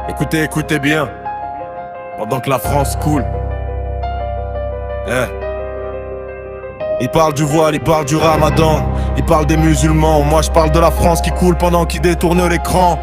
Écoutez, écoutez bien. Pendant que la France coule. Il parle du voile, il parle du ramadan, il parle des musulmans. Moi je parle de la France qui coule pendant qu'il détourne l'écran.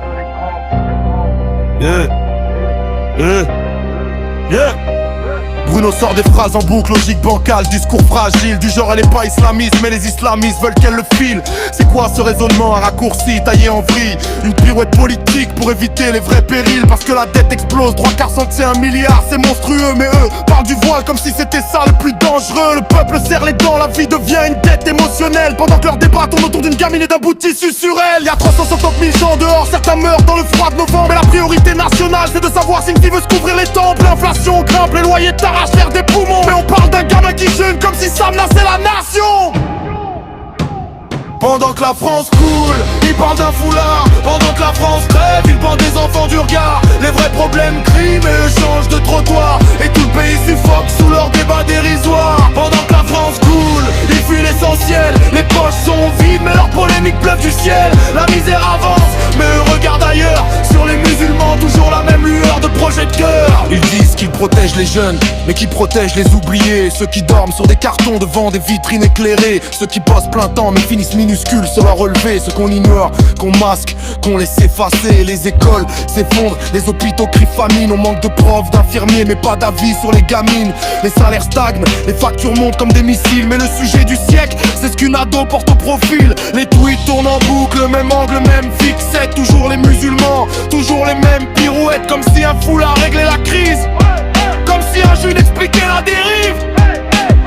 Bruno sort des phrases en boucle, logique bancale, discours fragile. Du genre elle est pas islamiste, mais les islamistes veulent qu'elle le file. C'est quoi ce raisonnement, un raccourci taillé en vrille? Une pirouette politique pour éviter les vrais périls. Parce que la dette explose, 3/4 c'est 1 milliard, c'est monstrueux. Mais eux parlent du voile comme si c'était ça le plus dangereux. Le peuple serre les dents, la vie devient une dette émotionnelle. Pendant que leur débat tourne autour d'une gamine et d'un bout de tissu sur elle. Y'a 360 000 gens dehors, certains meurent dans le froid de novembre. Mais la priorité nationale c'est de savoir si une fille veut se couvrir les tempes. L'inflation grimpe, les loyers t'arrachent l'air des poumons. Mais on parle d'un gamin qui jeûne comme si ça menaçait la nation. Pendant que la France coule, il parle d'un foulard. Pendant que la France rêve, il parle des enfants du regard. Les vrais problèmes crient mais eux changent de trottoir. Et tout le pays suffoque sous leur débat dérisoire. Pendant que la France coule, il fuit l'essentiel. Les poches sont vides mais leurs polémiques pleuvent du ciel. La misère avance mais eux regardent ailleurs. Sur les musulmans toujours la même lueur de projecteurs. Ils disent qu'ils protègent les jeunes mais qui protègent les oubliés. Ceux qui dorment sur des cartons devant des vitrines éclairées. Ceux qui bossent plein temps mais finissent minuscules sur leur relevé. Ceux qu'on ignore, qu'on masque, qu'on laisse effacer. Les écoles s'effondrent, les hôpitaux crient famine. On manque de profs, d'infirmiers mais pas d'avis sur les gamines. Les salaires stagnent, les factures montent comme des missiles. Mais le sujet du siècle, c'est ce qu'une ado porte au profil. Les tweets tournent en boucle, le même angle, même fixette. Toujours les musulmans, toujours les mêmes pirouettes. Comme si un foulard réglait la crise, comme si un jeune expliquait la dérive.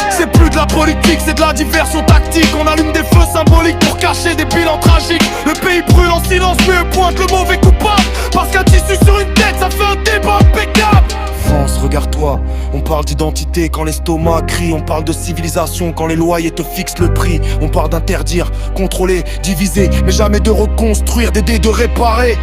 C'est plus de la politique, c'est de la diversion tactique. On allume des feux symboliques pour cacher des bilans tragiques. Le pays brûle en silence mais eux pointent le mauvais coupable. Parce qu'un tissu sur une tête ça fait un débat impeccable. France, regarde-toi, on parle d'identité quand l'estomac crie. On parle de civilisation quand les loyers te fixent le prix. On parle d'interdire, contrôler, diviser, mais jamais de reconstruire, d'aider, de réparer.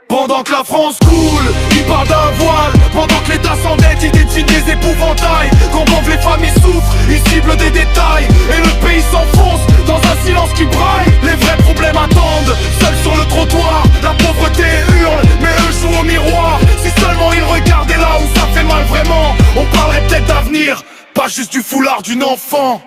Pendant que la France coule, il parle d'un voile. Pendant que l'État s'endette, il détient des épouvantails. Quand les familles souffrent, il cible des détails. Et le pays s'enfonce dans un silence qui braille. Les vrais problèmes attendent, seuls sur le trottoir. La pauvreté hurle, mais eux jouent au miroir. Si seulement ils regardaient là où ça fait mal vraiment, on parlerait peut-être d'avenir, pas juste du foulard d'une enfant.